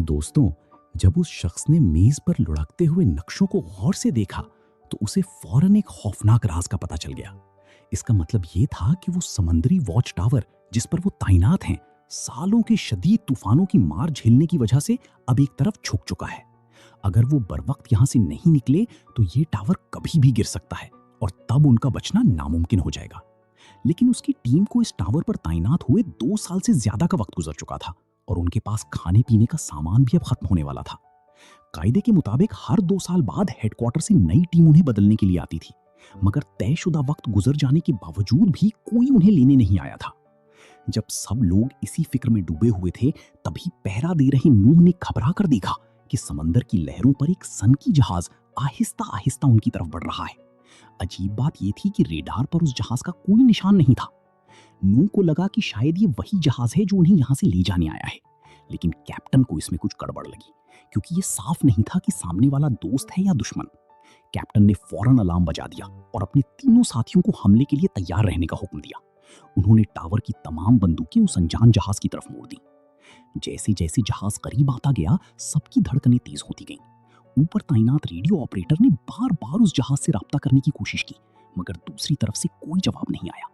दोस्तों, जब उस शख्स ने मेज पर लुढ़कते हुए नक्शों को गौर से देखा तो उसे फौरन एक खौफनाक राज का पता चल गया। इसका मतलब ये था कि वो समंदरी वॉच टावर जिस पर वो तैनात हैं, सालों के शदीद तूफानों की मार झेलने की वजह से अब एक तरफ झुक चुका है। अगर वो बरवक्त यहाँ से नहीं निकले तो ये टावर कभी भी गिर सकता है और तब उनका बचना नामुमकिन हो जाएगा। लेकिन उसकी टीम को इस टावर पर तैनात हुए 2 साल से ज्यादा का वक्त गुजर चुका था और उनके पास खाने पीने का सामान भी अब खत्म होने वाला था। कायदे के मुताबिक हर 2 साल बाद हेडक्वार्टर से नई टीम उन्हें बदलने के लिए आती थी, मगर तयशुदा वक्त गुजर जाने के बावजूद भी कोई उन्हें लेने नहीं आया था। जब सब लोग इसी फिक्र में डूबे हुए थे, तभी पहरा दे रहे नूह ने घबरा कर देखा कि समंदर की लहरों पर एक सनकी जहाज आहिस्ता आहिस्ता उनकी तरफ बढ़ रहा है। अजीब बात यह थी कि रेडार पर उस जहाज का कोई निशान नहीं था। नूह को लगा कि शायद ये वही जहाज है जो उन्हें यहाँ से ले जाने आया है, लेकिन कैप्टन को इसमें कुछ गड़बड़ लगी, क्योंकि ये साफ नहीं था कि सामने वाला दोस्त है या दुश्मन। कैप्टन ने फौरन अलार्म बजा दिया और अपने तीनों साथियों को हमले के लिए तैयार रहने का हुक्म दिया। उन्होंने टावर की तमाम बंदूकें उस अनजान जहाज की तरफ मोड़ दी। जैसे जैसे जहाज करीब आता गया, सबकी धड़कनें तेज होती गईं। ऊपर तैनात रेडियो ऑपरेटर ने बार बार उस जहाज से राब्ता करने की कोशिश की, मगर दूसरी तरफ से कोई जवाब नहीं आया।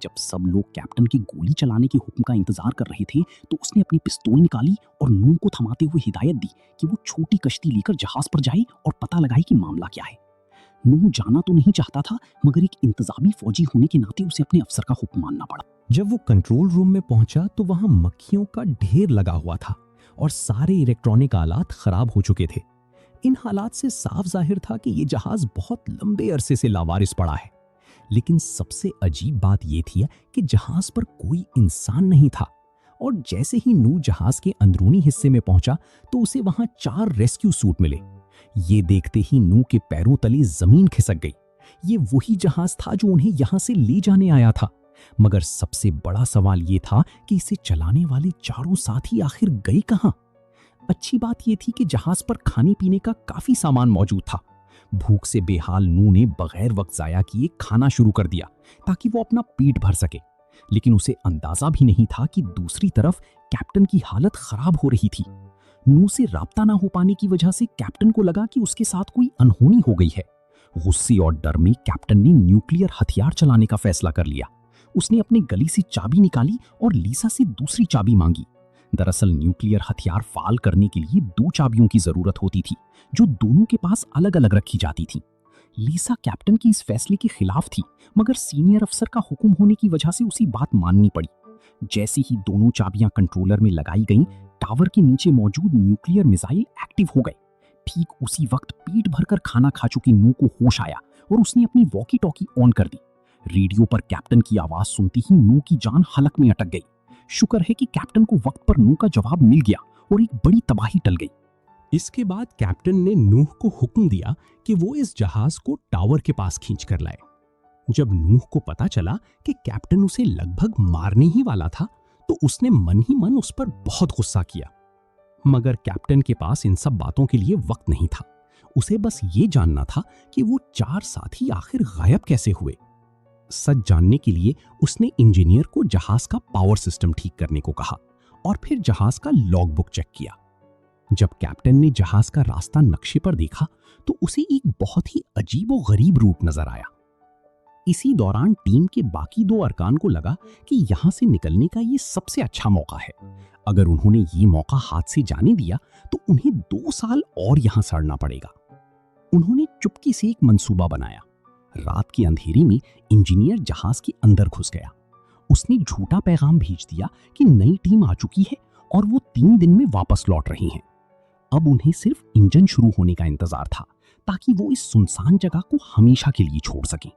जब सब लोग कैप्टन के गोली चलाने के हुक्म का इंतजार कर रहे थे, तो उसने अपनी पिस्तौल निकाली और नूह को थमाते हुए हिदायत दी कि वो छोटी कश्ती लेकर जहाज पर जाए और पता लगाए कि मामला क्या है। नूह जाना तो नहीं चाहता था, मगर एक इंतजामी फौजी होने के नाते उसे अपने अफसर का हुक्म मानना पड़ा। जब वो कंट्रोल रूम में पहुंचा तो वहां मक्खियों का ढेर लगा हुआ था और सारे इलेक्ट्रॉनिक आलात खराब हो चुके थे। इन हालात से साफ जाहिर था कि ये जहाज बहुत लंबे अरसे से लावारिस पड़ा है। लेकिन सबसे अजीब बात यह थी कि जहाज पर कोई इंसान नहीं था, और जैसे ही नूह जहाज के अंदरूनी हिस्से में पहुंचा तो उसे वहां 4 रेस्क्यू सूट मिले। ये देखते ही नूह के पैरों तले जमीन खिसक गई। ये वही जहाज था जो उन्हें यहां से ले जाने आया था, मगर सबसे बड़ा सवाल ये था कि इसे चलाने वाले चारों साथी आखिर गए कहां। अच्छी बात यह थी कि जहाज पर खाने पीने का काफी सामान मौजूद था। भूख से बेहाल नूह ने बगैर वक्त जाया किए खाना शुरू कर दिया ताकि वो अपना पेट भर सके। लेकिन उसे अंदाजा भी नहीं था कि दूसरी तरफ कैप्टन की हालत खराब हो रही थी। नूह से राब्ता ना हो पाने की वजह से कैप्टन को लगा कि उसके साथ कोई अनहोनी हो गई है। गुस्से और डर में कैप्टन ने न्यूक्लियर हथियार चलाने का फैसला कर लिया। उसने अपने गली से चाबी निकाली और लीसा से दूसरी चाबी मांगी। दरअसल न्यूक्लियर हथियार फाल करने के लिए 2 चाबियों की जरूरत होती थी, जो दोनों के पास अलग अलग रखी जाती थी। लीसा कैप्टन की इस फैसले के खिलाफ थी, मगर सीनियर अफसर का हुक्म होने की वजह से उसी बात माननी पड़ी। जैसे ही दोनों चाबियां कंट्रोलर में लगाई गईं, टावर के नीचे मौजूद न्यूक्लियर मिसाइल एक्टिव हो गए। ठीक उसी वक्त पेट भरकर खाना खा चुकी नूह को होश आया और उसने अपनी वॉकी टॉकी ऑन कर दी। रेडियो पर कैप्टन की आवाज सुनते ही नूह की जान हलक में अटक गई। शुक्र है कि कैप्टन को वक्त पर नूह का जवाब मिल गया और एक बड़ी तबाही टल गई। इसके बाद कैप्टन ने नूह को हुक्म दिया कि वो इस जहाज को टावर के पास खींच कर लाए। जब नूह को पता चला कि कैप्टन उसे लगभग मारने ही वाला था, तो उसने मन ही मन उस पर बहुत गुस्सा किया। मगर कैप्टन के पास इन सब बातों के लिए वक्त नहीं था। उसे बस ये जानना था कि वो 4 साथी आखिर गायब कैसे हुए। सच जानने के लिए उसने इंजीनियर को जहाज का पावर सिस्टम ठीक करने को कहा और फिर जहाज का लॉगबुक चेक किया। जब कैप्टन ने जहाज का रास्ता नक्शे पर देखा तो उसे एक बहुत ही अजीब और गरीब रूट नजर आया। इसी दौरान टीम के बाकी 2 अरकान को लगा कि यहां से निकलने का ये सबसे अच्छा मौका है। अगर उन्होंने ये मौका हाथ से जाने दिया तो उन्हें 2 साल और यहां सड़ना पड़ेगा। उन्होंने चुपके से एक मंसूबा बनाया। रात के अंधेरे में इंजीनियर जहाज के अंदर घुस गया। उसने झूठा पैगाम भेज दिया कि नई टीम आ चुकी है और वो 3 दिन में वापस लौट रही हैं। अब उन्हें सिर्फ इंजन शुरू होने का इंतजार था, ताकि वो इस सुनसान जगह को हमेशा के लिए छोड़ सकें।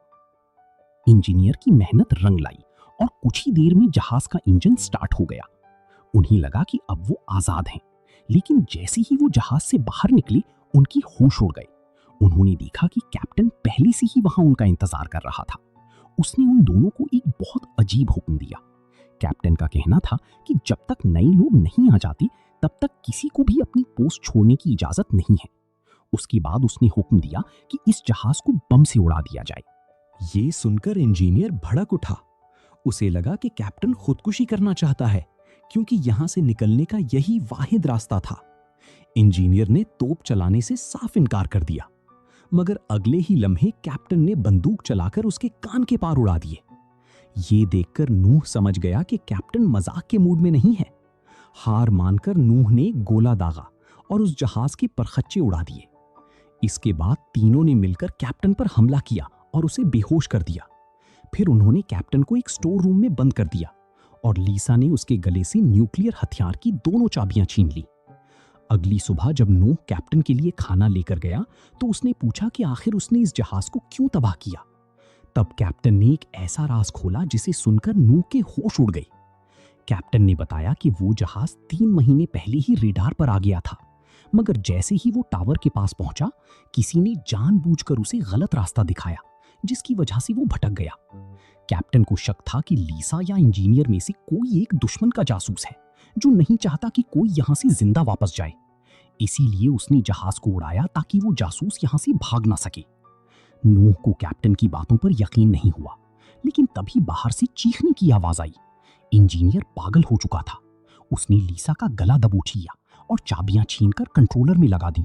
इंजीनियर की मेहनत रंग लाई और कुछ ही देर में जहाज का इंजन स्टार्ट हो गया। उन्हें लगा कि अब वो आजाद हैं, लेकिन जैसे ही वो जहाज से बाहर निकले, उनकी होश उड़ गए। उन्होंने देखा कि कैप्टन पहले से ही वहां उनका इंतजार कर रहा था। उसने उन दोनों को एक बहुत अजीब हुक्म दिया। कैप्टन का कहना था कि जब तक नए लोग नहीं आ जाते, तब तक किसी को भी अपनी पोस्ट छोड़ने की इजाजत नहीं है। उसके बाद उसने हुक्म दिया कि इस जहाज को बम से उड़ा दिया जाए। ये सुनकर इंजीनियर भड़क उठा। उसे लगा कि कैप्टन खुदकुशी करना चाहता है, क्योंकि यहां से निकलने का यही वाहिद रास्ता था। इंजीनियर ने तोप चलाने से साफ इनकार कर दिया, मगर अगले ही लम्हे कैप्टन ने बंदूक चलाकर उसके कान के पार उड़ा दिए। ये देखकर नूह समझ गया कि कैप्टन मजाक के मूड में नहीं है। हार मानकर नूह ने गोला दागा और उस जहाज के परखच्चे उड़ा दिए। इसके बाद तीनों ने मिलकर कैप्टन पर हमला किया और उसे बेहोश कर दिया। फिर उन्होंने कैप्टन को एक स्टोर रूम में बंद कर दिया और लीसा ने उसके गले से न्यूक्लियर हथियार की दोनों चाबियां छीन ली। अगली सुबह जब नूह कैप्टन के लिए खाना लेकर गया तो उसने पूछा कि आखिर उसने इस जहाज को क्यों तबाह किया। तब कैप्टन ने एक ऐसा राज खोला जिसे सुनकर नूह के होश उड़ गए। कैप्टन ने बताया कि वो जहाज 3 महीने पहले ही रेडार पर आ गया था, मगर जैसे ही वो टावर के पास पहुंचा, किसी ने जानबूझकर उसे गलत रास्ता दिखाया, जिसकी वजह से वो भटक गया। कैप्टन को शक था कि लीसा या इंजीनियर में से कोई एक दुश्मन का जासूस है जो नहीं चाहता कि कोई यहां से जिंदा वापस जाए। इसीलिए उसने जहाज को उड़ाया ताकि वो जासूस यहां से भाग ना सके। नूह को कैप्टन की बातों पर यकीन नहीं हुआ, लेकिन तभी बाहर से चीखने की आवाज आई। इंजीनियर पागल हो चुका था। उसने लीसा का गला दबोच लिया और चाबियां छीनकर कंट्रोलर में लगा दी।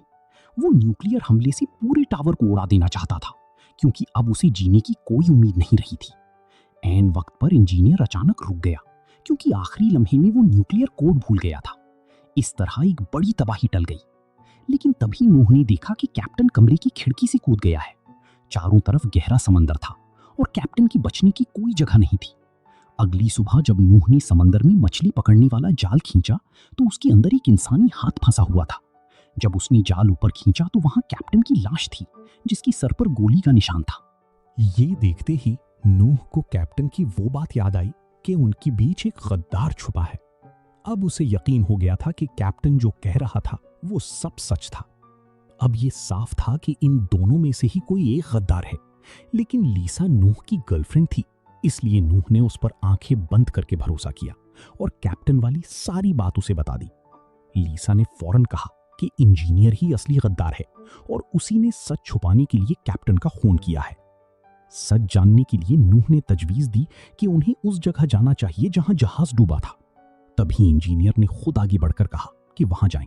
वो न्यूक्लियर हमले से पूरे टावर को उड़ा देना चाहता था, क्योंकि अब उसे जीने की कोई उम्मीद नहीं रही थी। ऐन वक्त पर इंजीनियर अचानक रुक गया, क्योंकि आखिरी लम्हे में वो न्यूक्लियर कोड भूल गया था। इस तरह एक बड़ी तबाही टल गई। लेकिन तभी नूह ने देखा कि कैप्टन कमरे की खिड़की से कूद गया है। चारों तरफ गहरा समंदर था और कैप्टन की बचने की कोई जगह नहीं थी। अगली सुबह जब नूह ने समंदर में मछली पकड़ने वाला जाल खींचा तो उसके अंदर एक इंसानी हाथ फंसा हुआ था। जब उसने जाल ऊपर खींचा तो वहां कैप्टन की लाश थी, जिसकी सर पर गोली का निशान था। ये देखते ही नूह को कैप्टन की वो बात याद आई कि उनके बीच एक गद्दार छुपा है। अब उसे यकीन हो गया था कि कैप्टन जो कह रहा था वो सब सच था। अब ये साफ था कि इन दोनों में से ही कोई एक गद्दार है। लेकिन लीसा नूह की गर्लफ्रेंड थी, इसलिए नूह ने उस पर आंखें बंद करके भरोसा किया और कैप्टन वाली सारी बात उसे बता दी। लीसा ने फौरन कहा कि इंजीनियर ही असली गद्दार है और उसी ने सच छुपाने के लिए कैप्टन का खून किया है। सच जानने के लिए नूह ने तजवीज दी कि उन्हें उस जगह जाना चाहिए जहां जहाज डूबा था। तभी इंजीनियर ने खुद आगे बढ़कर कहा कि वहां जाएं।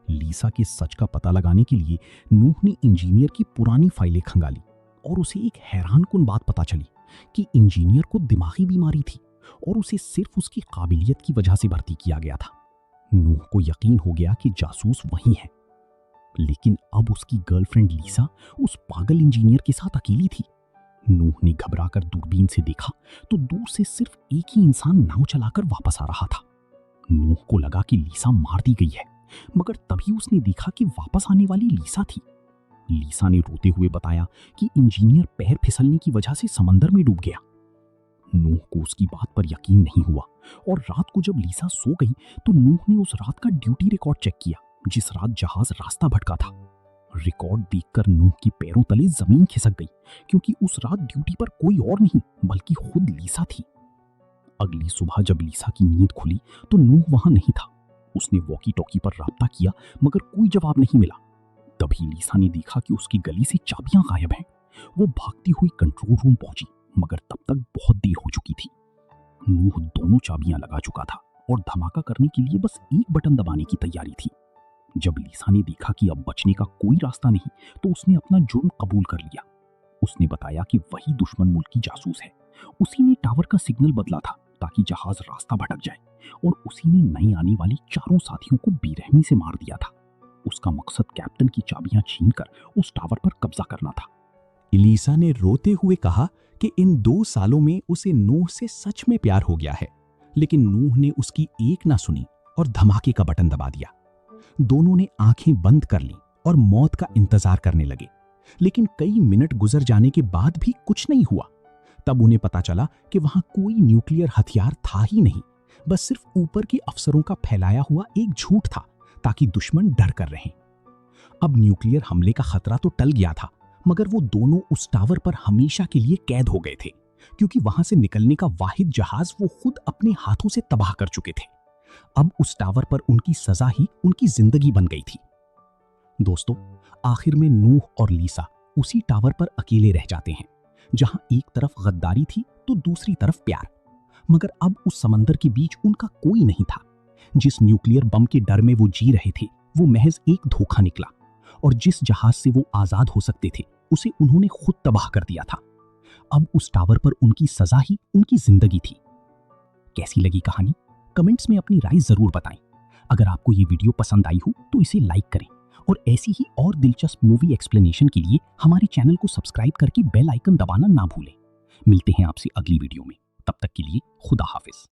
लीसा के सच का पता लगाने के लिए नूह ने इंजीनियर की पुरानी फाइलें खंगाली और उसे एक हैरानकुन बात पता चली कि इंजीनियर को दिमागी बीमारी थी और उसे सिर्फ उसकी काबिलियत की वजह से भर्ती किया गया था। नूह को यकीन हो गया कि जासूस वही है। लेकिन अब उसकी गर्लफ्रेंड लीसा उस पागल इंजीनियर के साथ अकेली थी। नूह ने घबराकर दूरबीन से देखा तो दूर से सिर्फ एक ही इंसान नाव चलाकर वापस आ रहा था। नूह को लगा कि लीसा मार दी गई है, मगर तभी उसने देखा कि वापस आने वाली लीसा थी। लीसा ने रोते हुए बताया कि इंजीनियर पैर फिसलने की वजह से समंदर में डूब गया। नूह को उसकी बात पर यकीन नहीं हुआ और रात को जब लीसा सो गई तो नूह ने उस रात का ड्यूटी रिकॉर्ड चेक किया, जिस रात जहाज रास्ता भटका था। रिकॉर्ड देखकर नूह की पैरों तले जमीन खिसक गई, क्योंकि उस रात ड्यूटी पर कोई और नहीं बल्कि खुद लीसा थी। अगली सुबह जब लीसा की नींद खुली तो नूह वहां नहीं था। उसने वॉकी टॉकी पर राब्ता किया, मगर कोई जवाब नहीं मिला। तभी लीसा ने देखा कि उसकी गली से चाबियां गायब हैं। वो भागती हुई कंट्रोल रूम पहुंची, मगर तब तक बहुत देर हो चुकी थी। नूह दोनों चाबियां लगा चुका था और धमाका करने के लिए बस एक बटन दबाने की तैयारी थी। जब लीसा ने देखा कि अब बचने का कोई रास्ता नहीं तो उसने अपना जुर्म कबूल कर लिया। उसने बताया कि वही दुश्मन मुल्क की जासूस है। उसी ने टावर का सिग्नल बदला था ताकि जहाज रास्ता भटक जाए, और उसी ने नए आने वाले चारों साथियों को बेरहमी से मार दिया था। उसका मकसद कैप्टन की चाबियां छीनकर उस टावर पर कब्जा करना था। लीसा ने रोते हुए कहा कि इन 2 सालों में उसे नूह से सच में प्यार हो गया है, लेकिन नूह ने उसकी एक ना सुनी और धमाके का बटन दबा दिया। दोनों ने आंखें बंद कर लीं और मौत का इंतजार करने लगे, लेकिन कई मिनट गुजर जाने के बाद भी कुछ नहीं हुआ। तब उन्हें पता चला कि वहां कोई न्यूक्लियर हथियार था ही नहीं, बस सिर्फ ऊपर के अफसरों का फैलाया हुआ एक झूठ था ताकि दुश्मन डर कर रहें। अब न्यूक्लियर हमले का खतरा तो टल गया था, मगर वो दोनों उस टावर पर हमेशा के लिए कैद हो गए थे, क्योंकि वहां से निकलने का वाहिद जहाज वो खुद अपने हाथों से तबाह कर चुके थे। अब उस टावर पर उनकी सजा ही उनकी जिंदगी बन गई थी। दोस्तों, आखिर में नूह और लीसा उसी टावर पर अकेले रह जाते हैं, जहां एक तरफ गद्दारी थी तो दूसरी तरफ प्यार। मगर अब उस समंदर के बीच उनका कोई नहीं था। जिस न्यूक्लियर बम के डर में वो जी रहे थे वो महज एक धोखा निकला और जिस जहाज से वो आजाद हो सकते थे उसे उन्होंने खुद तबाह कर दिया था। अब उस टावर पर उनकी सजा ही उनकी जिंदगी थी। कैसी लगी कहानी? कमेंट्स में अपनी राय जरूर बताएं। अगर आपको ये वीडियो पसंद आई हो तो इसे लाइक करें और ऐसी ही और दिलचस्प मूवी एक्सप्लेनेशन के लिए हमारे चैनल को सब्सक्राइब करके बेल आइकन दबाना ना भूलें। मिलते हैं आपसे अगली वीडियो में। तब तक के लिए खुदा हाफिज।